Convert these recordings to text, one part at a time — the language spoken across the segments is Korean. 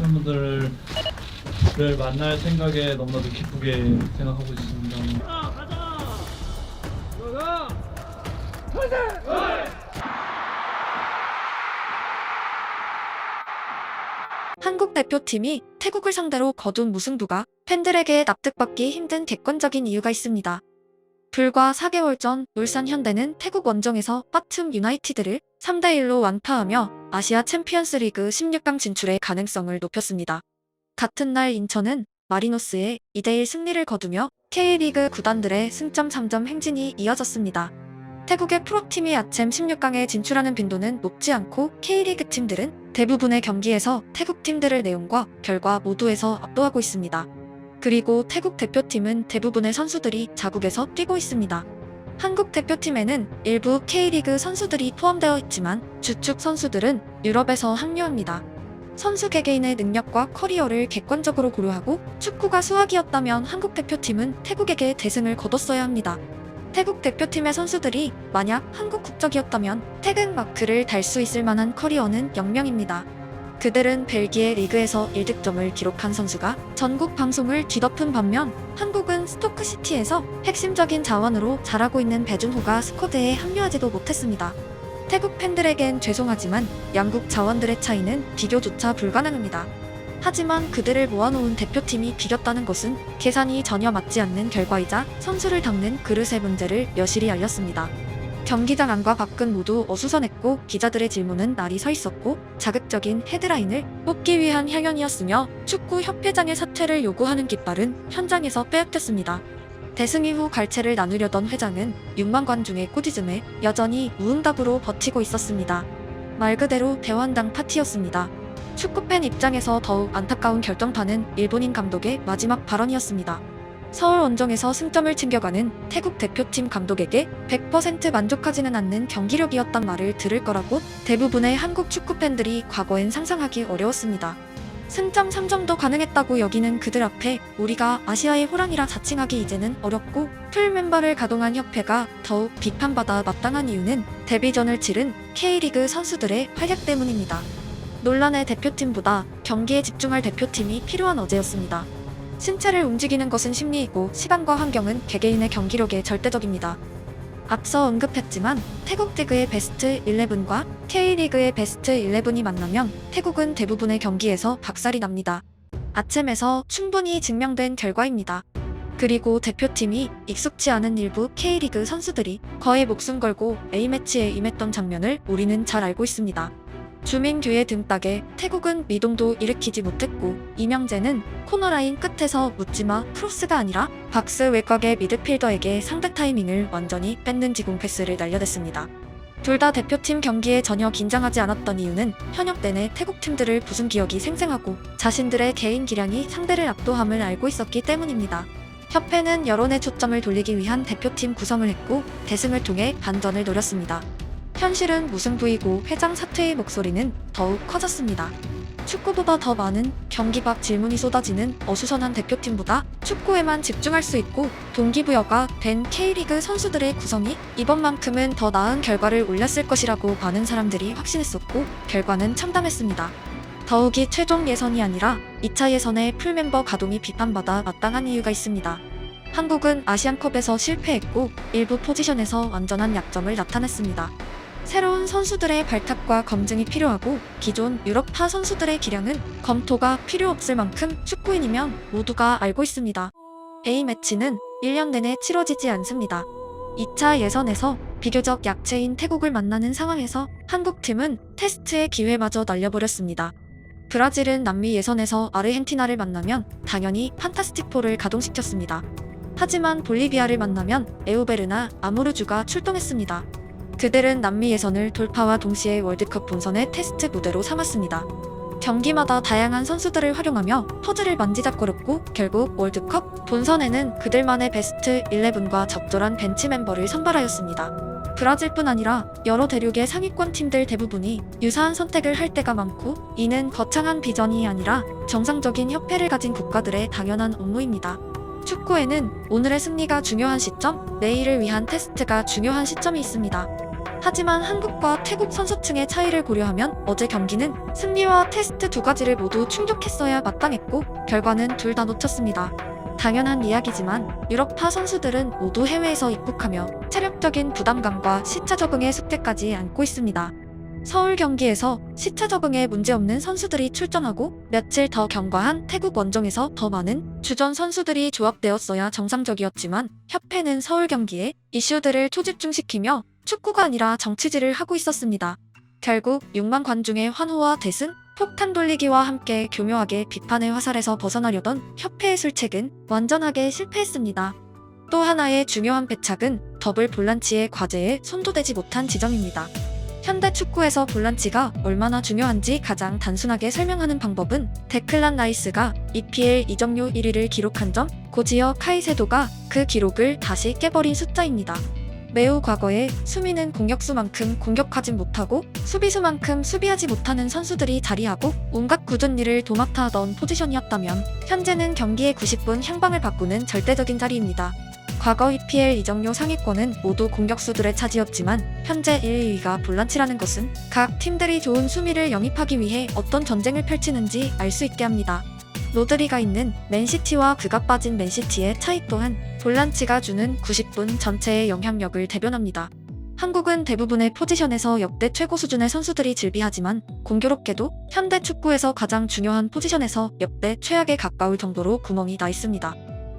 팬분들을 만날 생각에 너무나도 기쁘게 생각하고 있습니다. 한국 대표팀이 태국을 상대로 거둔 무승부가 팬들에게 납득받기 힘든 객관적인 이유가 있습니다. 불과 4개월 전 울산 현대는 태국 원정에서 빠툼 유나이티드를 3대1로 완파하며 아시아 챔피언스 리그 16강 진출의 가능성을 높였습니다. 같은 날 인천은 마리노스의 2대1 승리를 거두며 K리그 구단들의 승점 3점 행진이 이어졌습니다. 태국의 프로팀이 아챔 16강에 진출하는 빈도는 높지 않고 K리그 팀들은 대부분의 경기에서 태국 팀들을 내용과 결과 모두에서 압도하고 있습니다. 그리고 태국 대표팀은 대부분의 선수들이 자국에서 뛰고 있습니다. 한국 대표팀에는 일부 K리그 선수들이 포함되어 있지만 주축 선수들은 유럽에서 합류합니다. 선수 개개인의 능력과 커리어를 객관적으로 고려하고 축구가 수학이었다면 한국 대표팀은 태국에게 대승을 거뒀어야 합니다. 태국 대표팀의 선수들이 만약 한국 국적이었다면 태극 마크를 달 수 있을 만한 커리어는 0명입니다. 그들은 벨기에 리그에서 1득점을 기록한 선수가 전국 방송을 뒤덮은 반면 한국은 스토크시티에서 핵심적인 자원으로 잘하고 있는 배준호가 스쿼드에 합류하지도 못했습니다. 태국 팬들에겐 죄송하지만 양국 자원들의 차이는 비교조차 불가능합니다. 하지만 그들을 모아놓은 대표팀이 비겼다는 것은 계산이 전혀 맞지 않는 결과이자 선수를 닦는 그릇의 문제를 여실히 알렸습니다. 경기장 안과 밖은 모두 어수선했고 기자들의 질문은 날이 서 있었고 자극적인 헤드라인을 뽑기 위한 향연이었으며 축구협회장의 사퇴를 요구하는 깃발은 현장에서 빼앗겼습니다. 대승 이후 갈채를 나누려던 회장은 6만 관중의 꾸짖음에 여전히 무응답으로 버티고 있었습니다. 말 그대로 대환당 파티였습니다. 축구팬 입장에서 더욱 안타까운 결정타는 일본인 감독의 마지막 발언이었습니다. 서울 원정에서 승점을 챙겨가는 태국 대표팀 감독에게 100% 만족하지는 않는 경기력이었단 말을 들을 거라고 대부분의 한국 축구팬들이 과거엔 상상하기 어려웠습니다. 승점 3점도 가능했다고 여기는 그들 앞에 우리가 아시아의 호랑이라 자칭하기 이제는 어렵고 풀 멤버를 가동한 협회가 더욱 비판받아 마땅한 이유는 데뷔전을 치른 K리그 선수들의 활약 때문입니다. 논란의 대표팀보다 경기에 집중할 대표팀이 필요한 어제였습니다. 신체를 움직이는 것은 심리이고 시간과 환경은 개개인의 경기력에 절대적입니다. 앞서 언급했지만 태국 리그의 베스트 11과 K리그의 베스트 11이 만나면 태국은 대부분의 경기에서 박살이 납니다. 아챔에서 충분히 증명된 결과입니다. 그리고 대표팀이 익숙지 않은 일부 K리그 선수들이 거의 목숨 걸고 A매치에 임했던 장면을 우리는 잘 알고 있습니다. 주민규의 등딱에 태국은 미동도 일으키지 못했고 이명재는 코너라인 끝에서 묻지마 크로스가 아니라 박스 외곽의 미드필더에게 상대 타이밍을 완전히 뺏는 지공 패스를 날려댔습니다. 둘 다 대표팀 경기에 전혀 긴장하지 않았던 이유는 현역 내내 태국 팀들을 부순 기억이 생생하고 자신들의 개인 기량이 상대를 압도함을 알고 있었기 때문입니다. 협회는 여론의 초점을 돌리기 위한 대표팀 구성을 했고 대승을 통해 반전을 노렸습니다. 현실은 무승부이고 회장 사퇴의 목소리는 더욱 커졌습니다. 축구보다 더 많은 경기 밖 질문이 쏟아지는 어수선한 대표팀보다 축구에만 집중할 수 있고 동기부여가 된 K리그 선수들의 구성이 이번만큼은 더 나은 결과를 올렸을 것이라고 많은 사람들이 확신했었고 결과는 참담했습니다. 더욱이 최종 예선이 아니라 2차 예선의 풀멤버 가동이 비판받아 마땅한 이유가 있습니다. 한국은 아시안컵에서 실패했고 일부 포지션에서 완전한 약점을 나타냈습니다. 새로운 선수들의 발탁과 검증이 필요하고 기존 유럽파 선수들의 기량은 검토가 필요 없을 만큼 축구인이면 모두가 알고 있습니다. A매치는 1년 내내 치러지지 않습니다. 2차 예선에서 비교적 약체인 태국을 만나는 상황에서 한국팀은 테스트의 기회마저 날려버렸습니다. 브라질은 남미 예선에서 아르헨티나를 만나면 당연히 판타스틱4를 가동시켰습니다. 하지만 볼리비아를 만나면 에우베르나 아모르주가 출동했습니다. 그들은 남미 예선을 돌파와 동시에 월드컵 본선의 테스트 무대로 삼았습니다. 경기마다 다양한 선수들을 활용하며 퍼즐을 만지작거렸고 결국 월드컵 본선에는 그들만의 베스트 11과 적절한 벤치 멤버를 선발하였습니다. 브라질뿐 아니라 여러 대륙의 상위권 팀들 대부분이 유사한 선택을 할 때가 많고 이는 거창한 비전이 아니라 정상적인 협회를 가진 국가들의 당연한 업무입니다. 축구에는 오늘의 승리가 중요한 시점, 내일을 위한 테스트가 중요한 시점이 있습니다. 하지만 한국과 태국 선수층의 차이를 고려하면 어제 경기는 승리와 테스트 두 가지를 모두 충족했어야 마땅했고 결과는 둘 다 놓쳤습니다. 당연한 이야기지만 유럽파 선수들은 모두 해외에서 입국하며 체력적인 부담감과 시차 적응의 숙제까지 안고 있습니다. 서울 경기에서 시차 적응에 문제없는 선수들이 출전하고 며칠 더 경과한 태국 원정에서 더 많은 주전 선수들이 조합되었어야 정상적이었지만 협회는 서울 경기에 이슈들을 초집중시키며 축구가 아니라 정치질을 하고 있었습니다. 결국 6만 관중의 환호와 대승, 폭탄 돌리기와 함께 교묘하게 비판의 화살에서 벗어나려던 협회의 술책은 완전하게 실패했습니다. 또 하나의 중요한 배착은 더블 볼란치의 과제에 손도 대지 못한 지점입니다. 현대 축구에서 볼란치가 얼마나 중요한지 가장 단순하게 설명하는 방법은 데클란 라이스가 EPL 이적료 1위를 기록한 점, 고지어 카이세도가 그 기록을 다시 깨버린 숫자입니다. 매우 과거에 수비는 공격수만큼 공격하진 못하고 수비수만큼 수비하지 못하는 선수들이 자리하고 온갖 굳은 일을 도맡아 하던 포지션이었다면 현재는 경기의 90분 향방을 바꾸는 절대적인 자리입니다. 과거 EPL 이적료 상위권은 모두 공격수들의 차지였지만 현재 1, 2위가 볼란치라는 것은 각 팀들이 좋은 수비를 영입하기 위해 어떤 전쟁을 펼치는지 알 수 있게 합니다. 로드리가 있는 맨시티와 그가 빠진 맨시티의 차이 또한 볼란치가 주는 90분 전체의 영향력을 대변합니다. 한국은 대부분의 포지션에서 역대 최고 수준의 선수들이 즐비하지만 공교롭게도 현대 축구에서 가장 중요한 포지션에서 역대 최악에 가까울 정도로 구멍이 나 있습니다.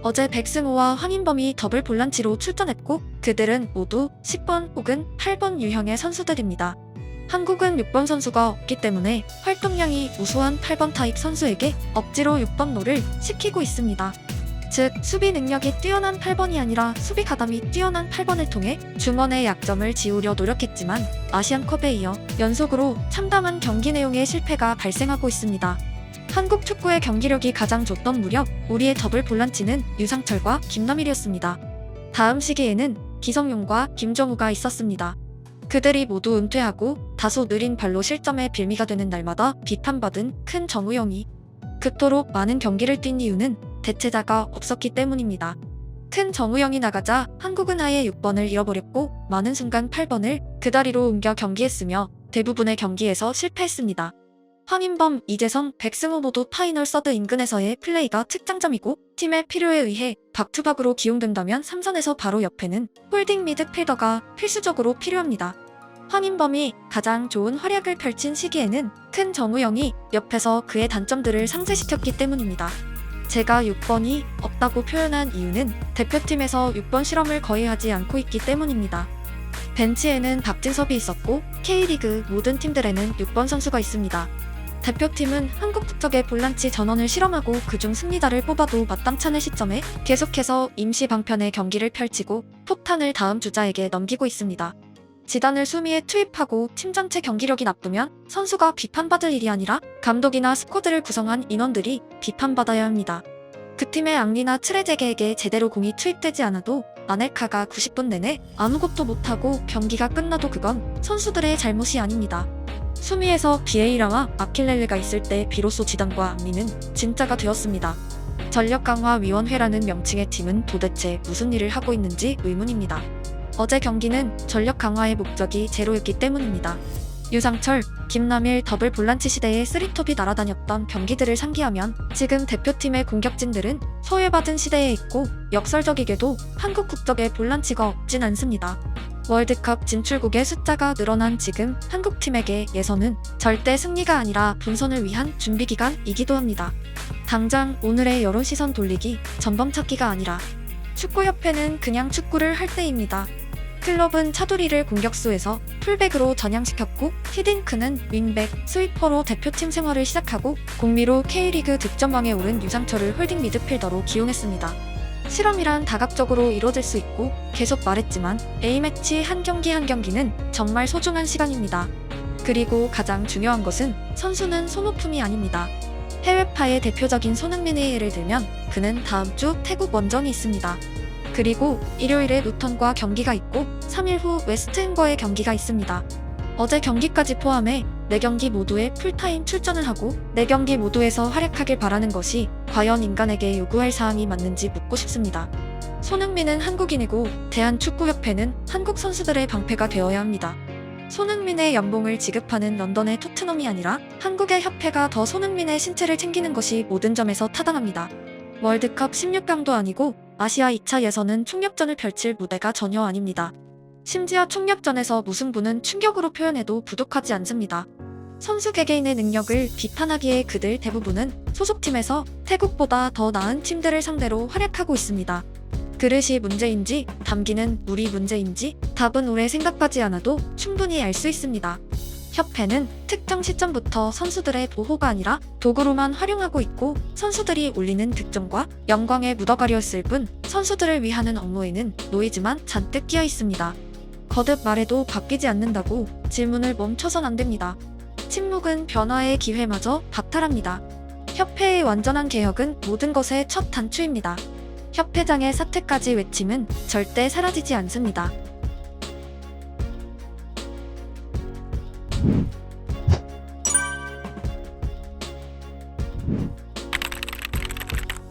어제 백승호와 황인범이 더블 볼란치로 출전했고 그들은 모두 10번 혹은 8번 유형의 선수들입니다. 한국은 6번 선수가 없기 때문에 활동량이 우수한 8번 타입 선수에게 억지로 6번 롤을 시키고 있습니다. 즉 수비 능력이 뛰어난 8번이 아니라 수비 가담이 뛰어난 8번을 통해 중원의 약점을 지우려 노력했지만 아시안컵에 이어 연속으로 참담한 경기 내용의 실패가 발생하고 있습니다. 한국 축구의 경기력이 가장 좋던 무렵 우리의 더블 볼란치는 유상철과 김남일이었습니다. 다음 시기에는 기성용과 김정우가 있었습니다. 그들이 모두 은퇴하고 다소 느린 발로 실점의 빌미가 되는 날마다 비판받은 큰 정우영이 그토록 많은 경기를 뛴 이유는 대체자가 없었기 때문입니다. 큰 정우영이 나가자 한국은 아예 6번을 잃어버렸고 많은 순간 8번을 그 다리로 옮겨 경기했으며 대부분의 경기에서 실패했습니다. 황인범, 이재성, 백승호 모두 파이널 서드 인근에서의 플레이가 특장점이고 팀의 필요에 의해 박투박으로 기용된다면 3선에서 바로 옆에는 홀딩 미드필더가 필수적으로 필요합니다. 황인범이 가장 좋은 활약을 펼친 시기에는 큰 정우영이 옆에서 그의 단점들을 상쇄시켰기 때문입니다. 제가 6번이 없다고 표현한 이유는 대표팀에서 6번 실험을 거의 하지 않고 있기 때문입니다. 벤치에는 박진섭이 있었고 K리그 모든 팀들에는 6번 선수가 있습니다. 대표팀은 한국 국적의 볼란치 전원을 실험하고 그중 승리자를 뽑아도 마땅찮을 시점에 계속해서 임시 방편의 경기를 펼치고 폭탄을 다음 주자에게 넘기고 있습니다. 지단을 수미에 투입하고 팀 전체 경기력이 나쁘면 선수가 비판받을 일이 아니라 감독이나 스쿼드를 구성한 인원들이 비판받아야 합니다. 그 팀의 앙리나 트레제게에게 제대로 공이 투입되지 않아도 아넬카가 90분 내내 아무것도 못하고 경기가 끝나도 그건 선수들의 잘못이 아닙니다. 수미에서 비에이라와 아킬렐레가 있을 때 비로소 지단과 앙리는 진짜가 되었습니다. 전력강화위원회라는 명칭의 팀은 도대체 무슨 일을 하고 있는지 의문입니다. 어제 경기는 전력 강화의 목적이 제로였기 때문입니다. 유상철, 김남일 더블 볼란치 시대의 쓰리톱이 날아다녔던 경기들을 상기하면 지금 대표팀의 공격진들은 소외받은 시대에 있고 역설적이게도 한국 국적의 볼란치가 없진 않습니다. 월드컵 진출국의 숫자가 늘어난 지금 한국팀에게 예선은 절대 승리가 아니라 본선을 위한 준비기간이기도 합니다. 당장 오늘의 여론 시선 돌리기, 전범 찾기가 아니라 축구협회는 그냥 축구를 할 때입니다. 클럽은 차두리를 공격수에서 풀백으로 전향시켰고 히딩크는 윙백, 스위퍼로 대표팀 생활을 시작하고 공미로 K리그 득점왕에 오른 유상철을 홀딩 미드필더로 기용했습니다. 실험이란 다각적으로 이루어질 수 있고 계속 말했지만 A매치 한 경기 한 경기는 정말 소중한 시간입니다. 그리고 가장 중요한 것은 선수는 소모품이 아닙니다. 해외파의 대표적인 손흥민의 예를 들면 그는 다음 주 태국 원정이 있습니다. 그리고 일요일에 루턴과 경기가 있고 3일 후 웨스트햄과의 경기가 있습니다. 어제 경기까지 포함해 4경기 모두에 풀타임 출전을 하고 4경기 모두에서 활약하길 바라는 것이 과연 인간에게 요구할 사항이 맞는지 묻고 싶습니다. 손흥민은 한국인이고 대한축구협회는 한국 선수들의 방패가 되어야 합니다. 손흥민의 연봉을 지급하는 런던의 토트넘이 아니라 한국의 협회가 더 손흥민의 신체를 챙기는 것이 모든 점에서 타당합니다. 월드컵 16강도 아니고 아시아 2차 예선은 총력전을 펼칠 무대가 전혀 아닙니다. 심지어 총력전에서 무승부는 충격으로 표현해도 부족하지 않습니다. 선수 개개인의 능력을 비판하기에 그들 대부분은 소속팀에서 태국보다 더 나은 팀들을 상대로 활약하고 있습니다. 그릇이 문제인지 담기는 물이 문제인지 답은 오래 생각하지 않아도 충분히 알 수 있습니다. 협회는 특정 시점부터 선수들의 보호가 아니라 도구로만 활용하고 있고 선수들이 올리는 득점과 영광에 묻어가려 했을 뿐 선수들을 위하는 업무에는 노이즈만 잔뜩 끼어 있습니다. 거듭 말해도 바뀌지 않는다고 질문을 멈춰선 안 됩니다. 침묵은 변화의 기회마저 박탈합니다. 협회의 완전한 개혁은 모든 것의 첫 단추입니다. 협회장의 사퇴까지 외침은 절대 사라지지 않습니다.